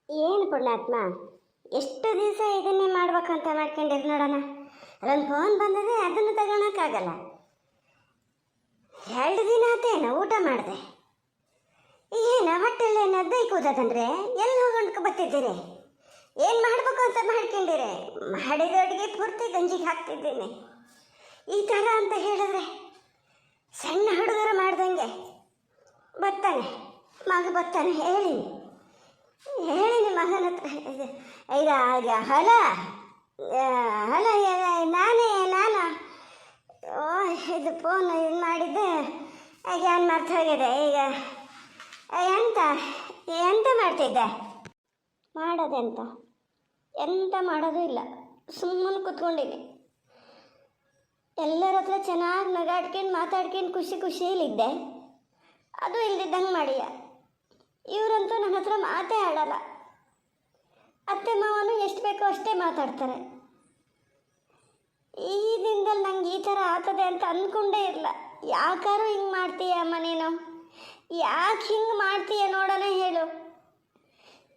ಏನು ಪುಣ್ಯಾತ್ಮ, ಎಷ್ಟು ದಿವಸ ಇದನ್ನೇ ಮಾಡ್ಬೇಕಂತ ಮಾಡ್ಕೊಂಡಿರಿ ನೋಡೋಣ. ಅದೊಂದು ಫೋನ್ ಬಂದದೆ, ಅದನ್ನು ತಗೊಳಕ್ಕಾಗಲ್ಲ. 2 ದಿನ ಆತೇನ ಊಟ ಮಾಡಿದೆ. ಏನು ಹೊಟ್ಟೆಲ್ಲ ನದ್ದೆ ಕೂದದಂದ್ರೆ ಎಲ್ಲಿ ಹೋಗೊಂಡ್ಕೊ ಬರ್ತಿದ್ದೀರಿ? ಏನು ಮಾಡಬೇಕು ಅಂತ ಮಾಡ್ಕೊಂಡಿರಿ? ಮಾಡಿದ ಅಡುಗೆ ಪೂರ್ತಿ ಗಂಜಿಗೆ ಹಾಕ್ತಿದ್ದೀನಿ. ಈ ಥರ ಅಂತ ಹೇಳಿದ್ರೆ ಸಣ್ಣ ಹುಡುಗರು ಮಾಡ್ದಂಗೆ ಬರ್ತಾನೆ ಬರ್ತಾನೆ. ಹೇಳಿನಿ ಮಗನ ಹತ್ರ. ಈಗ ಹೊಲ ಹೊಲ ನಾನು ಇದು ಫೋನ್ ಇದು ಮಾಡಿದ್ದೆ, ಈಗ ಏನು ಮರ್ತು ಹೋಗಿದೆ. ಈಗ ಎಂತ ಮಾಡ್ತಿದ್ದೆ? ಮಾಡೋದೆಂತ? ಎಂತ ಮಾಡೋದು ಇಲ್ಲ, ಸುಮ್ಮನೆ ಕೂತ್ಕೊಂಡಿನಿ. ಎಲ್ಲರ ಹತ್ರ ಚೆನ್ನಾಗಿ ನಗಾಡ್ಕೊಂಡು ಮಾತಾಡ್ಕೊಂಡು ಖುಷಿಯಲ್ಲಿದ್ದೆ. ಅದು ಇಲ್ದಿದ್ದಂಗೆ ಮಾಡಿಯ. ಇವರಂತೂ ನನ್ನ ಹತ್ರ ಮಾತೇ ಆಡಲ್ಲ. ಅತ್ತೆ ಮಾವನು ಎಷ್ಟು ಬೇಕೋ ಅಷ್ಟೇ ಮಾತಾಡ್ತಾರೆ. ಈ ದಿನದಲ್ಲಿ ನಂಗೆ ಈ ಥರ ಆಗ್ತದೆ ಅಂತ ಅಂದ್ಕೊಂಡೇ ಇಲ್ಲ. ಯಾಕಾರು ಹಿಂಗೆ ಮಾಡ್ತೀಯ ಅಮ್ಮ ನೀನು? ಯಾಕೆ ಹಿಂಗೆ ಮಾಡ್ತೀಯ ನೋಡೋಣ ಹೇಳು.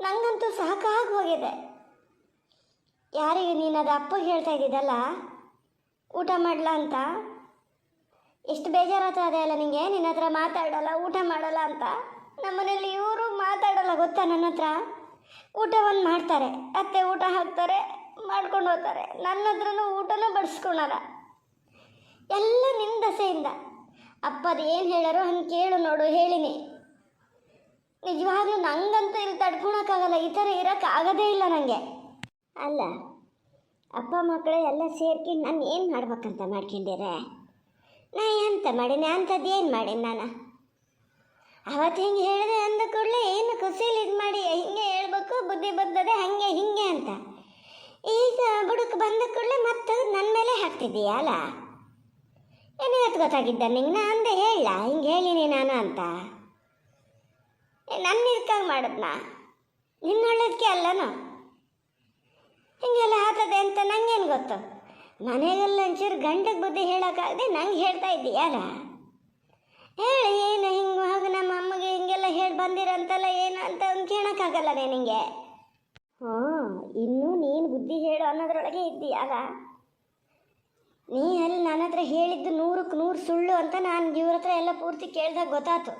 ನಂಗಂತೂ ಸಾಕಾಗಿ ಹೋಗಿದೆ. ಯಾರಿಗೆ ನೀನು ಅದು ಅಪ್ಪಗೆ ಹೇಳ್ತಾ ಇದ್ದಿದ್ದಲ್ಲ ಊಟ ಮಾಡಲ ಅಂತ? ಎಷ್ಟು ಬೇಜಾರಾಗ್ತದೆ ಅಲ್ಲ ನಿನಗೆ? ನಿನ್ನ ಹತ್ರ ಮಾತಾಡಲ್ಲ, ಊಟ ಮಾಡಲ್ಲ ಅಂತ. ನಮ್ಮನೇಲಿ ಇವರು ಮಾತಾಡಲ್ಲ ಗೊತ್ತಾ? ನನ್ನ ಹತ್ರ ಊಟವನ್ನು ಮಾಡ್ತಾರೆ, ಅತ್ತೆ ಊಟ ಹಾಕ್ತಾರೆ, ಮಾಡ್ಕೊಂಡು ಹೋಗ್ತಾರೆ. ನನ್ನ ಹತ್ರನೂ ಊಟನೂ ಬಡಿಸ್ಕೊಳಲ್ಲ. ಎಲ್ಲ ನಿನ್ನ ದಸೆಯಿಂದ. ಅಪ್ಪದು ಏನು ಹೇಳಾರೋ ಹಂಗೆ ಕೇಳು ನೋಡು. ಹೇಳಿನಿ. ನಿಜವಾಗ್ಲೂ ನಂಗಂತೂ ಇಲ್ಲಿ ತಡ್ಕೊಳಕ್ಕಾಗಲ್ಲ. ಈ ಥರ ಇರೋಕ್ಕಾಗೋದೇ ಇಲ್ಲ ನನಗೆ. ಅಲ್ಲ, ಅಪ್ಪ ಮಕ್ಕಳು ಎಲ್ಲ ಸೇರ್ಕೊಂಡು ನಾನು ಏನು ಮಾಡ್ಬೇಕಂತ ಮಾಡ್ಕೊಂಡಿರೆ? ನಾ ಎಂತ ಮಾಡೀನಿ? ಅಂಥದ್ದು ಏನು ಮಾಡೀನಿ ನಾನು? ಅವತ್ತು ಹಿಂಗೆ ಹೇಳಿದೆ ಅಂದ ಕೂಡಲೇ ಏನು ಖುಷಿಯಲ್ಲಿ ಇದು ಮಾಡಿ ಹಿಂಗೆ ಹೇಳ್ಬೇಕು, ಬುದ್ಧಿ ಬರ್ತದೆ ಹಾಗೆ ಹಿಂಗೆ ಅಂತ. ಈಗ ಬುಡಕ್ಕೆ ಬಂದ ಕೂಡಲೇ ಮತ್ತೆ ನನ್ನ ಮೇಲೆ ಹಾಕ್ತಿದ್ದೀಯ ಅಲ್ಲ? ಏನಿವತ್ತು ಗೊತ್ತಾಗಿದ್ದ ನಿಂಗೆ? ನಾ ಅಂದೆ ಹೇಳ ಹಿಂಗೆ ಹೇಳಿನಿ ನಾನು ಅಂತ. ನನ್ನ ಇರ್ಕಾಗ ಮಾಡಿದ್ನಾ? ನಿನ್ನೊಳ್ಳದಕ್ಕೆ ಅಲ್ಲನೋ ಹಿಂಗೆಲ್ಲ ಆಗ್ತದೆ ಅಂತ ನಂಗೇನು ಗೊತ್ತು? ಮನೆಗೆಲ್ಲ ಒಂಚೂರು ಗಂಡಗೆ ಬುದ್ಧಿ ಹೇಳೋಕ್ಕಾಗದೆ ನಂಗೆ ಹೇಳ್ತಾ ಇದ್ದೀಯಲ್ಲ? ಹೇಳಿ ಏನು ಹಿಂಗೆ ಹೋಗಿ ನಮ್ಮ ಅಮ್ಮಗೆ ಹಿಂಗೆಲ್ಲ ಹೇಳಿ ಬಂದಿರಂತಲ್ಲ ಏನು ಅಂತ ಒಂದು ಕೇಳೋಕ್ಕಾಗಲ್ಲ ನಿನಗೆ? ಇನ್ನೂ ನೀನು ಬುದ್ಧಿ ಹೇಳು ಅನ್ನೋದ್ರೊಳಗೆ ಇದ್ದೀಯಲ್ಲ? ನೀ ಅಲ್ಲಿ ನನ್ನ ಹತ್ರ ಹೇಳಿದ್ದು 100ಕ್ಕೆ 100 ಸುಳ್ಳು ಅಂತ ನಾನು ಇವ್ರ ಹತ್ರ ಎಲ್ಲ ಪೂರ್ತಿ ಕೇಳಿದಾಗ ಗೊತ್ತಾಯ್ತು.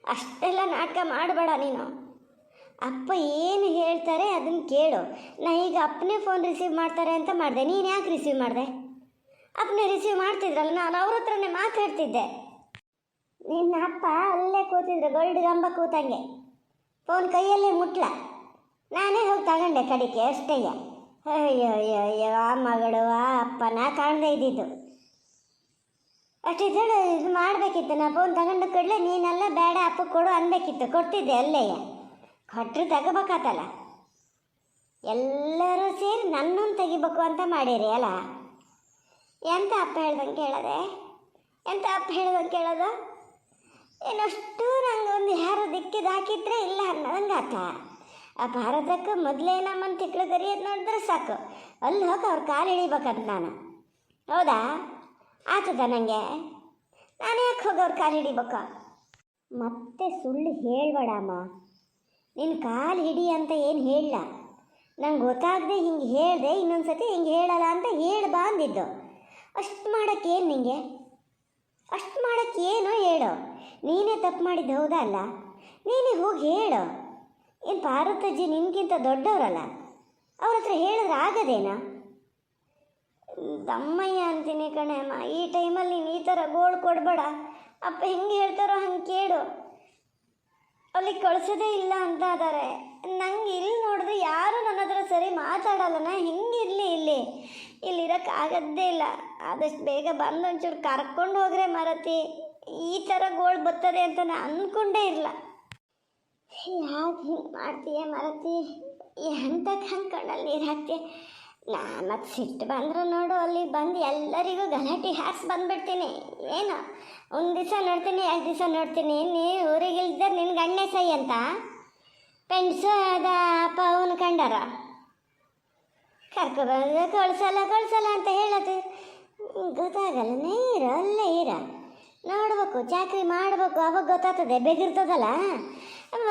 ಅಷ್ಟೆಲ್ಲ ನಾಟಕ ಮಾಡಬೇಡ ನೀನು. ಅಪ್ಪ ಏನು ಹೇಳ್ತಾರೆ ಅದನ್ನು ಕೇಳು. ನಾ ಈಗ ಅಪ್ಪನೇ ಫೋನ್ ರಿಸೀವ್ ಮಾಡ್ತಾರೆ ಅಂತ ಮಾಡಿದೆ. ನೀನು ಯಾಕೆ ರಿಸೀವ್ ಮಾಡಿದೆ? ಅಪ್ಪನೇ ರಿಸೀವ್ ಮಾಡ್ತಿದ್ರಲ್ಲ, ನಾನು ಅವ್ರ ಹತ್ರನೇ ಮಾತಾಡ್ತಿದ್ದೆ. ನಿನ್ನ ಅಪ್ಪ ಅಲ್ಲೇ ಕೂತಿದ್ರು, ಗೋಲ್ಡ್ ಗಂಬ ಕೂತಂಗೆ. ಫೋನ್ ಕೈಯಲ್ಲೇ ಮುಟ್ಲ. ನಾನೇ ಹೋಗಿ ತಗೊಂಡೆ ಕಡಿಕೆ ಅಷ್ಟೇ. ಅಯ್ಯೋ ಅಯ್ಯೋ ಅಯ್ಯೋ, ಆ ಮಗಳು ಆ ಅಪ್ಪನ ಕಾಣದೇ ಇದ್ದಿದ್ದು. ಅಷ್ಟಿದ್ದೇಳು ಇದು ಮಾಡಬೇಕಿತ್ತು. ನಾ ಫೋನ್ ತಗೊಂಡು ಕೊಡಲೆ ನೀನೆಲ್ಲ ಬೇಡ ಅಪ್ಪ ಕೊಡು ಅನ್ಬೇಕಿತ್ತು. ಕೊಡ್ತಿದ್ದೆ ಅಲ್ಲೇ. ಕೊಟ್ಟರು ತಗೋಬೇಕಾತಲ್ಲ. ಎಲ್ಲರೂ ಸೇರಿ ನನ್ನನ್ನು ತೆಗಿಬೇಕು ಅಂತ ಮಾಡಿರಿ ಅಲ್ಲ? ಎಂತ ಅಪ್ಪ ಹೇಳ್ದಂಗೆ ಕೇಳದೆ? ಎಂತ ಅಪ್ಪ ಹೇಳ್ದಂಗೆ ಕೇಳೋದು? ಏನಷ್ಟು ನಂಗೆ ಒಂದು ಯಾರು ದಿಕ್ಕಿದ್ದು ಹಾಕಿದ್ರೆ ಇಲ್ಲ ಅನ್ನೋದಂಗೆ ಆತ. ಆ ಭಾರತಕ್ಕೆ ಮೊದಲೇ ನಮ್ಮನ್ನು ತಿಕ್ಳು ಕರಿಯೋದು ನೋಡಿದ್ರೆ ಸಾಕು, ಅಲ್ಲಿ ಹೋಗಿ ಅವ್ರ ಕಾಲು ಹಿಡಿಬೇಕಂತ ನಾನು. ಹೌದಾ? ಆಗ್ತದ ನನಗೆ? ನಾನು ಯಾಕೆ ಹೋಗಿ ಅವ್ರ ಕಾಲು ಹಿಡಿಬೇಕು? ಮತ್ತೆ ಸುಳ್ಳು ಹೇಳ್ಬೇಡಮ್ಮ. ನಿನ್ನ ಕಾಲು ಹಿಡಿ ಅಂತ ಏನು ಹೇಳಲ್ಲ. ನಂಗೆ ಗೊತ್ತಾಗದೆ ಹಿಂಗೆ ಹೇಳಿದೆ, ಇನ್ನೊಂದು ಸತಿ ಹಿಂಗೆ ಹೇಳಲ್ಲ ಅಂತ ಹೇಳಿ ಬಂದಿದ್ದು. ಅಷ್ಟು ಮಾಡೋಕ್ಕೇನು ನಿನಗೆ? ಅಷ್ಟು ಮಾಡೋಕ್ಕೇನೋ ಹೇಳು. ನೀನೇ ತಪ್ಪು ಮಾಡಿದ್ದು ಹೌದಾ ಅಲ್ಲ? ನೀನೇ ಹೋಗಿ ಹೇಳು. ಏನು ಪಾರ್ವತಜ್ಜಿ ನಿನಗಿಂತ ದೊಡ್ಡವರಲ್ಲ, ಅವ್ರ ಹತ್ರ ಹೇಳಿದ್ರೆ ಆಗದೇನಾ? ದಮ್ಮಯ್ಯ ಅಂತೀನಿ ಕಣೆ ಅಮ್ಮ. ಈ ಟೈಮಲ್ಲಿ ನೀನು ಈ ಥರ ಗೋಳು ಕೊಡಬೇಡ. ಅಪ್ಪ ಹೆಂಗೆ ಹೇಳ್ತಾರೋ ಹಂಗೆ ಕೇಳು. ಅಲ್ಲಿ ಕಳಿಸೋದೇ ಇಲ್ಲ ಅಂತ ಇದ್ದಾರೆ. ನಂಗೆ ಇಲ್ಲಿ ನೋಡಿದ್ರೆ ಯಾರು ನನ್ನ ಹತ್ರ ಸರಿ ಮಾತಾಡಲ್ಲ. ನಾ ಹೆಂಗಿರಲಿ ಇಲ್ಲಿರೋಕ್ಕಾಗದ್ದೇ ಇಲ್ಲ. ಆದಷ್ಟು ಬೇಗ ಬಂದು ಒಂಚೂರು ಕರ್ಕೊಂಡು ಹೋಗ್ರೆ ಮರತಿ. ಈ ಥರ ಗೋಳು ಬರ್ತದೆ ಅಂತ ನಾನು ಅಂದ್ಕೊಂಡೇ ಇಲ್ಲ. ಯಾಕೆ ಹಿಂಗೆ ಮಾಡ್ತೀಯ ಮರತಿ? ಎಂತಕ್ಕೆ ಹಂಗೆ ಕಣ್ಣಲ್ಲಿ ನೀರು ಹಾಕ್ತೀಯ? ನಾನು ಮತ್ತು ಸಿಟ್ಟು ಬಂದರು ನೋಡು, ಅಲ್ಲಿ ಬಂದು ಎಲ್ಲರಿಗೂ ಗಲಾಟೆ ಹಾಕ್ಸಿ ಬಂದುಬಿಡ್ತೀನಿ. ಏನು ಒಂದು ದಿವಸ ನೋಡ್ತೀನಿ, 2 ದಿವಸ ನೋಡ್ತೀನಿ. ನೀ ಊರಿಗಿಲ್ದ ನಿನ್ನ ಗಣ್ಣೆ ಸೈ ಅಂತ ಪೆಂಡ್ಸು ಅದ ಅಪ್ಪ ಅವನು ಕಂಡಾರ ಕರ್ಕೊಬಂದು ಕಳ್ಸಲ್ಲ ಅಂತ ಹೇಳೋದು ಗೊತ್ತಾಗಲ್ಲ. ನೀರು ಅಲ್ಲೇ ನೋಡ್ಬೇಕು, ಚಾಕ್ರಿ ಮಾಡಬೇಕು, ಅವಾಗ ಗೊತ್ತಾಗ್ತದೆ. ಬೆಗಿರ್ತದಲ್ಲ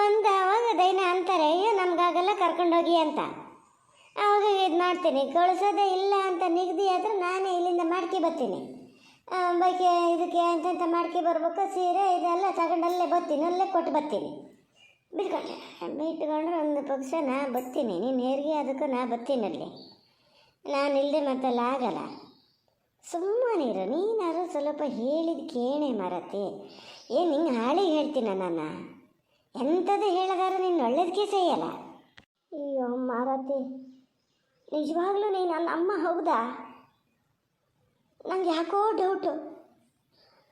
ಒಂದು ಅವಾಗ ದೈನ ಅಂತಾರೆ, ಅಯ್ಯೋ ನಮ್ಮ ನಮಗಾಗಲ್ಲ ಕರ್ಕೊಂಡೋಗಿ ಅಂತ. ಆವಾಗ ಇದು ಮಾಡ್ತೀನಿ. ಕಳಿಸೋದೇ ಇಲ್ಲ ಅಂತ ನಿಗದಿ ಆದರೆ ನಾನೇ ಇಲ್ಲಿಂದ ಮಾಡ್ಕೊ ಬರ್ತೀನಿ. ಬೈಕೆ ಇದಕ್ಕೆ ಅಂತ ಮಾಡ್ಕೊ ಬರ್ಬೇಕು. ಸೀರೆ ಇದೆಲ್ಲ ತಗೊಂಡಲ್ಲೇ ಬರ್ತೀನಿ, ಅಲ್ಲೇ ಕೊಟ್ಟು ಬರ್ತೀನಿ. ಬಿಟ್ಕೊಂಡ್ರೆ ಒಂದು ಪಕ್ಷ ನಾ ಬರ್ತೀನಿ. ನೀನು ಹೇರಿಗೆ ಅದಕ್ಕೂ ನಾ ಬರ್ತೀನಿ. ಅಲ್ಲಿ ನಾನು ಇಲ್ಲದೆ ಮತ್ತೆಲ್ಲ ಆಗಲ್ಲ. ಸುಮ್ಮನಿರು. ನೀನಾದ್ರು ಸ್ವಲ್ಪ ಹೇಳಿದ ಕೇಣೆ ಮಾರತಿ. ಏನು ನಿಂಗೆ ಹಾಳಿಗೆ ಹೇಳ್ತೀನ ನಾನು? ಎಂಥದ್ದು ಹೇಳಿದಾರು ನೀನು ಒಳ್ಳೇದಕ್ಕೆ செய்யಲ್ಲ. ಅಯ್ಯೋ ಮಾರತಿ, ನಿಜವಾಗ್ಲೂ ನೀನು ನನ್ನ ಅಮ್ಮ ಹೌದಾ? ನಂಗೆ ಯಾಕೋ ಡೌಟು.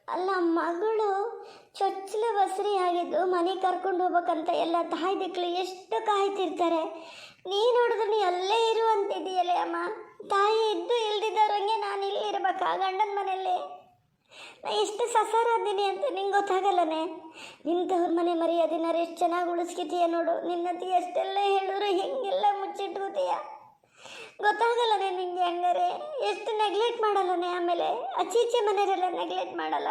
ಅಲ್ಲ, ಮಗಳು ಚೊಚ್ಚಲ ಬಸ್ರಿ ಆಗಿದ್ದು ಮನೆಗೆ ಕರ್ಕೊಂಡು ಹೋಗ್ಬೇಕಂತ ಎಲ್ಲ ತಾಯಿ ದಿಕ್ಕಳು ಎಷ್ಟು ಕಾಯ್ತಿರ್ತಾರೆ. ನೀನು ನೋಡಿದ್ರೆ ನೀ ಅಲ್ಲೇ ಇರು ಅಂತಿದ್ದೀಯಲ್ಲೇ ಅಮ್ಮ. ತಾಯಿ ಇದ್ದು ಇಲ್ದಿದ್ದವ್ರಂಗೆ ನಾನು ಇಲ್ಲಿರ್ಬೇಕಾ ಗಂಡನ ಮನೆಯಲ್ಲಿ? ನಾ ಎಷ್ಟು ಸಸಾರಾದ್ದೀನಿ ಅಂತ ನಿಂಗೆ ಗೊತ್ತಾಗಲ್ಲನೆ. ನಿಂತವ್ರ ಮನೆ ಮರ್ಯಾದಿನಾರು ಎಷ್ಟು ಚೆನ್ನಾಗಿ ಉಳಿಸ್ಕಿತೀಯ ನೋಡು. ನಿನ್ನತಿ ಎಷ್ಟೆಲ್ಲ ಹೇಳಿದ್ರು ಹೆಂಗೆಲ್ಲ ಮುಚ್ಚಿಟ್ಕೋತೀಯ ಗೊತ್ತಾಗಲ್ಲನೆ ನಿಂಗೆ. ಹಂಗಾರೆ ಎಷ್ಟು ನೆಗ್ಲೆಕ್ಟ್ ಮಾಡಲ್ಲನೆ. ಆಮೇಲೆ ಆಚೀಚೆ ಮನೆಯವರೆಲ್ಲ ನೆಗ್ಲೆಕ್ಟ್ ಮಾಡಲ್ಲ.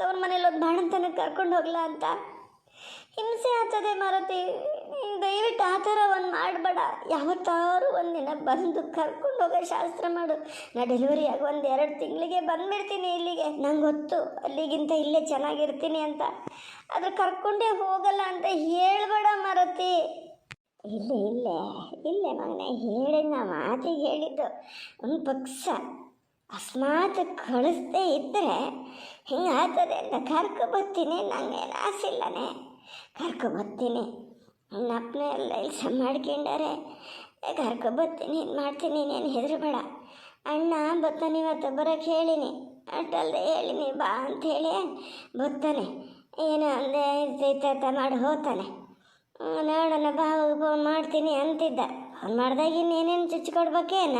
ಅವ್ರ ಮನೇಲಿ ಒಂದು ಬಾಣಂತನಕ್ಕೆ ಕರ್ಕೊಂಡು ಹೋಗ್ಲಾ ಅಂತ ಹಿಂಸೆ ಆಗ್ತದೆ ಮಾರತಿ. ದಯವಿಟ್ಟು ಆ ಥರ ಒಂದು ಮಾಡಬೇಡ. ಯಾವತ್ತಾರು ಒಂದಿನ ಬಂದು ಕರ್ಕೊಂಡು ಹೋಗೋ ಶಾಸ್ತ್ರ ಮಾಡು. ನಾ ಡೆಲಿವರಿ ಆಗಿ 1-2 ತಿಂಗಳಿಗೆ ಬಂದುಬಿಡ್ತೀನಿ ಇಲ್ಲಿಗೆ. ನಂಗೆ ಗೊತ್ತು ಅಲ್ಲಿಗಿಂತ ಇಲ್ಲೇ ಚೆನ್ನಾಗಿರ್ತೀನಿ ಅಂತ. ಆದ್ರೆ ಕರ್ಕೊಂಡೇ ಹೋಗಲ್ಲ ಅಂತ ಹೇಳ್ಬೇಡ ಮಾರತಿ. ಇಲ್ಲೇ ಮಗನೇ ಹೇಳಿದ ಮಾತಿಗೆ ಹೇಳಿದ್ದು. ಒಂದು ಪಕ್ಷ ಅಕಸ್ಮಾತ್ ಕಳಿಸ್ದೇ ಇದ್ದರೆ ಹಿಂಗಾಗ್ತದೆ ಅಂತ ಕರ್ಕೊಬರ್ತೀನಿ. ನಂಗೇನು ಆಸಿಲ್ಲನೆ, ಕರ್ಕೊಬರ್ತೀನಿ. ನನ್ನ ಅಪ್ಪನೇ ಎಲ್ಲ ಕೆಲಸ ಮಾಡ್ಕೊಂಡಾರೆ. ಕರ್ಕೊಬರ್ತೀನಿ, ಇದು ಮಾಡ್ತೀನಿ. ನೀನು ಹೆದರಬೇಡ. ಅಣ್ಣ ಬರ್ತಾನೆ ಇವತ್ತು, ಬರೋಕ್ಕೆ ಹೇಳಿನಿ. ಅಷ್ಟಲ್ಲದೆ ಹೇಳಿನಿ ಬಾ ಅಂಥೇಳಿ ಬರ್ತಾನೆ. ಏನೋ ಒಂದೇ ಇರ್ತ ಮಾಡಿ ಹೋಗ್ತಾನೆ. ನೋಡೋಣ ಬಾವಾಗ ಫೋನ್ ಮಾಡ್ತೀನಿ ಅಂತಿದ್ದ. ಫೋನ್ ಮಾಡಿದಾಗ ಇನ್ನೇನೇನು ಚುಚ್ಕೊಡ್ಬೇಕೇನ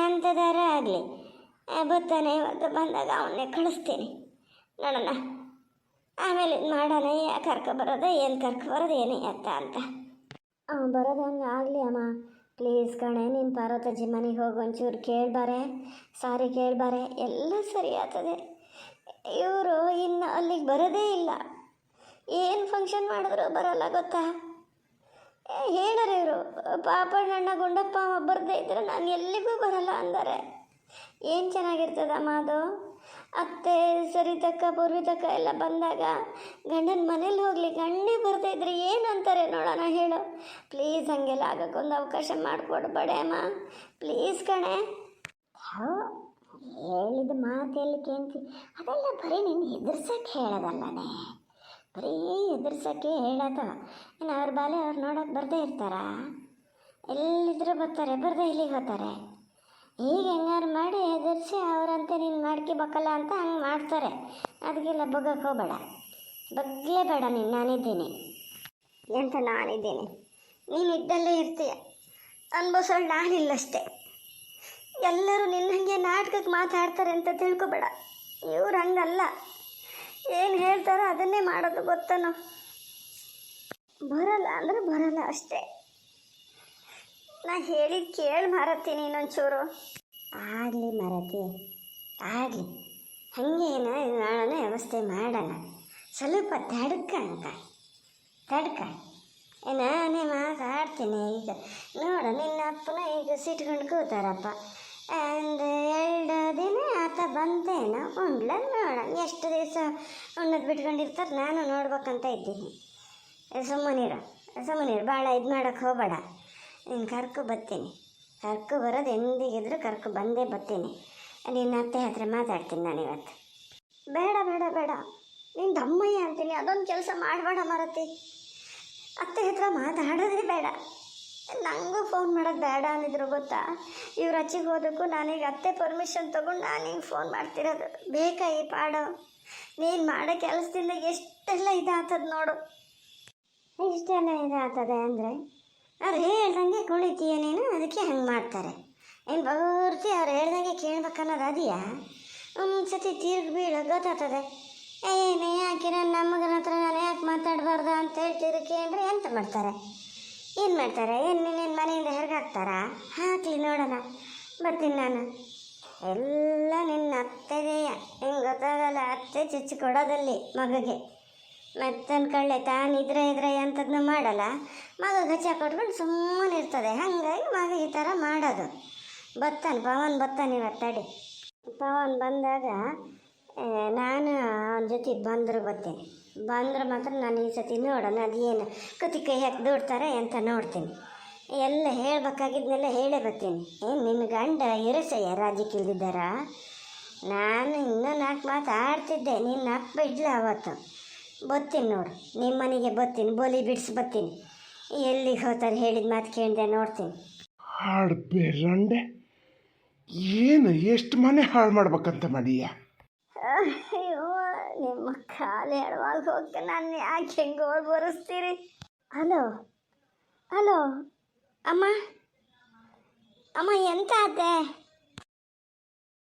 ಅಂಥದಾರ ಆಗಲಿ. ಬರ್ತಾನೆ ಇವತ್ತು. ಬಂದಾಗ ಅವನ್ನೇ ಕಳಿಸ್ತೀನಿ. ನೋಡೋಣ ಆಮೇಲೆ ಇದು ಮಾಡೋಣ. ಕರ್ಕೊಬರೋದು ಏನು ಕರ್ಕೊಬರೋದು ಏನು ಎತ್ತ ಅಂತ. ಬರೋದು ಹಂಗೆ ಆಗಲಿ ಅಮ್ಮ. ಪ್ಲೀಸ್ ಕಣೆ, ನೀನು ಪಾರ್ವತಜ್ಜಿ ಮನೆಗೆ ಹೋಗಿ ಒಂಚೂರು ಕೇಳ್ಬಾರೆ, ಸಾರಿ ಕೇಳ್ಬಾರೆ, ಎಲ್ಲ ಸರಿ ಆಗ್ತದೆ. ಇವರು ಇನ್ನು ಅಲ್ಲಿಗೆ ಬರೋದೇ ಇಲ್ಲ. ಏನು ಫಂಕ್ಷನ್ ಮಾಡಿದ್ರು ಬರೋಲ್ಲ ಗೊತ್ತಾ? ಹೇಳರೆ ಇವರು ಪಾಪಣ್ಣ ಗುಂಡಪ್ಪ ಬರದೇ ಇದ್ದರೆ ನಾನು ಎಲ್ಲಿಗೂ ಬರಲ್ಲ ಅಂದಾರೆ. ಏನು ಚೆನ್ನಾಗಿರ್ತದಮ್ಮ ಅದು. ಅತ್ತೆ ಸರಿತಕ್ಕ ಪೂರ್ವಿತಕ್ಕ ಎಲ್ಲ ಬಂದಾಗ ಗಂಡನ ಮನೇಲಿ ಹೋಗಲಿ, ಗಂಡೇ ಬರದೇ ಇದ್ರೆ ಏನು ಅಂತಾರೆ ನೋಡೋಣ ಹೇಳು. ಪ್ಲೀಸ್ ಹಂಗೆಲ್ಲ ಆಗೋಕ್ಕೊಂದು ಅವಕಾಶ ಮಾಡಿಕೊಡ್ಬೇಡೆ ಅಮ್ಮ, ಪ್ಲೀಸ್ ಕಣೆ. ಹೇಳಿದ ಮಾತು ಎಲ್ಲಿ ಕೇಳ್ತಿ? ಅದೆಲ್ಲ ಬರೀ ನೀನು ಹೆದರ್ಸಕ್ಕೆ ಹೇಳೋದಲ್ಲನೇ, ಬರೀ ಎದುರ್ಸೋಕ್ಕೆ ಹೇಳೋದು. ಇನ್ನು ಅವ್ರ ಬಾಲೆ ಅವ್ರು ನೋಡೋಕೆ ಬರದೇ ಇರ್ತಾರ? ಎಲ್ಲಿದ್ದರೂ ಬರ್ತಾರೆ, ಬರದೇ ಇಲ್ಲಿಗೆ ಹೋಗ್ತಾರೆ. ಈಗ ಹೆಂಗಾರು ಮಾಡಿ ಎದುರಿಸಿ ಅವರಂತೆ ನೀನು ಮಾಡ್ಕೋಬೇಕಲ್ಲ ಅಂತ ಹಂಗೆ ಮಾಡ್ತಾರೆ. ಅದಕ್ಕೆಲ್ಲ ಬಗ್ಗಕ್ಕೆ ಹೋಗಬೇಡ, ಬಗ್ಲೇಬೇಡ. ನಾನಿದ್ದೀನಿ ಎಂತ ನಾನಿದ್ದೀನಿ. ನೀನು ಇದ್ದಲ್ಲೇ ಇರ್ತೀಯ, ಅನ್ಭವಿಸೋಳು ನಾನಿಲ್ಲಷ್ಟೇ. ಎಲ್ಲರೂ ನಿನ್ನಂಗೆ ನಾಟಕಕ್ಕೆ ಮಾತಾಡ್ತಾರೆ ಅಂತ ತಿಳ್ಕೊಬೇಡ. ಇವ್ರು ಹಂಗಲ್ಲ, ಏನು ಹೇಳ್ತಾರೋ ಅದನ್ನೇ ಮಾಡೋದು ಗೊತ್ತನೋ. ಬರಲ್ಲ ಅಂದರೆ ಬರಲ್ಲ ಅಷ್ಟೇ. ನಾ ಹೇಳಿದ ಕೇಳಿ ಮಾರತ್ತೀನಿ ಇನ್ನೊಂಚೂರು. ಆಗಲಿ ಮಾರತಿ, ಆಗಲಿ. ಹಾಗೇನ ಮಾಡೋಣ, ವ್ಯವಸ್ಥೆ ಮಾಡೋಣ. ಸ್ವಲ್ಪ ತಡ್ಕ ನಾನೇ ಮಾತಾಡ್ತೀನಿ. ಈಗ ನೋಡ, ನಿನ್ನ ಅಪ್ಪನ ಈಗ ಸಿಟ್ಕೊಂಡು ಕೂತಾರಪ್ಪ. ಒಂದು 2 ದಿನ ಆತ ಬಂದೇನೋ ಉಂಡ್ಲ. ನೋಡ ಎಷ್ಟು ದಿವಸ ಉಣ್ಣದು ಬಿಟ್ಕೊಂಡಿರ್ತಾರೆ. ನಾನು ನೋಡ್ಬೇಕಂತ ಇದ್ದೀನಿ. ಸುಮ್ಮನಿರು, ಭಾಳ ಇದು ಮಾಡೋಕ್ಕೆ ಹೋಗಬೇಡ. ನೀನು ಬರ್ತೀನಿ. ಬರೋದು ಎಂದಿಗಿದ್ರು ಬಂದೇ ಬರ್ತೀನಿ. ನಿನ್ನ ಅತ್ತೆ ಹತ್ರ ಮಾತಾಡ್ತೀನಿ ನಾನು ಇವತ್ತು. ಬೇಡ, ನೀನು ದಮ್ಮಯ್ಯ ಅಂತೀನಿ. ಅದೊಂದು ಕೆಲಸ ಮಾಡಬೇಡ ಮಾರತಿ. ಅತ್ತೆ ಹತ್ರ ಮಾತಾಡೋದೇ ಬೇಡ. ನನಗೂ ಫೋನ್ ಮಾಡೋದು ಬೇಡ ಅಂದಿದ್ರು ಗೊತ್ತಾ? ಇವ್ರು ಹಚ್ಚಿಗೆ ಹೋದಕ್ಕೂ ನಾನೀಗ ಅತ್ತೆ ಪರ್ಮಿಷನ್ ತೊಗೊಂಡು ನಾನೀಗ ಫೋನ್ ಮಾಡ್ತಿರೋದು. ಬೇಕಾ ಈ ಪಾಡು? ನೀನು ಮಾಡೋ ಕೆಲಸದಿಂದ ಎಷ್ಟೆಲ್ಲ ಇದಾಗ್ತದೆ ನೋಡು. ಇಷ್ಟೆಲ್ಲ ಇದಾಗ್ತದೆ ಅಂದರೆ ಅವ್ರು ಹೇಳ್ದಂಗೆ ಕುಳಿತೀಯ ನೀನು, ಅದಕ್ಕೆ ಹಂಗೆ ಮಾಡ್ತಾರೆ. ಏನು ಪೂರ್ತಿ ಅವ್ರು ಹೇಳ್ದಂಗೆ ಕೇಳ್ಬೇಕನ್ನೋದು ಅದೆಯಾ? ಒಂದು ಸತಿ ತೀರ್ಗಿ ಬೀಳೋ ಗೊತ್ತಾಗ್ತದೆ. ಏನು ಯಾಕೆ ನನ್ನ ಮಗನ ಹತ್ರ ನಾನು ಯಾಕೆ ಮಾತಾಡಬಾರ್ದು ಅಂತ ಹೇಳ್ತೀರಿ ಕೇಳ್ರೆ ಎಂತ ಮಾಡ್ತಾರೆ? ಏನು ಮಾಡ್ತಾರೆ? ಏನು ನಿನ್ನ ಮನೆಯಿಂದ ಹೊರಗಾಕ್ತಾರಾ? ಹಾಕಲಿ ನೋಡೋಣ, ಬರ್ತೀನಿ ನಾನು. ಎಲ್ಲ ನಿನ್ನ ಅತ್ತೆದೆಯ, ಹಿಂಗೆ ಗೊತ್ತಾಗಲ್ಲ. ಅತ್ತೆ ಚುಚ್ಚಿ ಕೊಡೋದಲ್ಲಿ ಮಗುಗೆ ಮೆತ್ತನ ಕಳ್ಳೆ ತಾನಿದ್ರೆ ಇದ್ರೆ ಅಂಥದ್ದನ್ನ ಮಾಡಲ್ಲ, ಮಗ ಗಚ್ಚ ಕೊಟ್ಕೊಂಡು ಸುಮ್ಮನೆ ಇರ್ತದೆ. ಹಾಗಾಗಿ ಮಗ ಈ ಥರ ಮಾಡೋದು. ಪವನ್ ಬರ್ತಾನೆ ಇವತ್ತು ತಡಿ. ಪವನ್ ಬಂದಾಗ ನಾನು ಅವನ ಜೊತೆ ಬರ್ತೀನಿ. ಬಂದ್ರೆ ಮಾತ್ರ ನಾನು ಈ ಸತಿ ನೋಡೋಣ ಅದೇನು ಕೈ ಹಾಕಿ ದೂಡ್ತಾರೆ ಅಂತ ನೋಡ್ತೀನಿ. ಎಲ್ಲ ಹೇಳ್ಬೇಕಾಗಿದ್ನೆಲ್ಲ ಹೇಳೇ ಬರ್ತೀನಿ. ಏನು ನಿನ್ನ ಗಂಡ ಇರಸಯ್ಯ ರಾಜ್ಯಕ್ಕೆ ಇಲ್ದಿದ್ದಾರ? ನಾನು ಇನ್ನೂ 4 ಮಾತು ಆಡ್ತಿದ್ದೆ, ನಿನ್ನ ಅಪ್ಪ ಬಿಡ್ಲ ಅವತ್ತು. ಬರ್ತೀನಿ ನೋಡು, ನಿಮ್ಮ ಮನೆಗೆ ಬರ್ತೀನಿ, ಬೋಲಿ ಬಿಡಿಸಿ ಬರ್ತೀನಿ. ಎಲ್ಲಿಗೆ ಹೋಗ್ತಾರೆ ಹೇಳಿದ ಮಾತು ಕೇಳಿದೆ ನೋಡ್ತೀನಿ. ಹಾಡ್ಬೇರಂಡೆ ಏನು ಎಷ್ಟು ಮನೆ ಹಾಳು ಮಾಡ್ಬೇಕಂತ ಮಾಡೀಯ? ಅಯ್ಯೋ ನಿಮ್ಮ ಕಾಲು ಎಡವಾಗ ಹೋಗ್ತೆ, ನಾನು ಯಾಕೆ ಹೆಂಗೆ ಓಡ್ ಬರೆಸ್ತೀರಿ? ಹಲೋ ಹಲೋ ಅಮ್ಮ, ಅಮ್ಮ ಎಂತ ಆತೆ?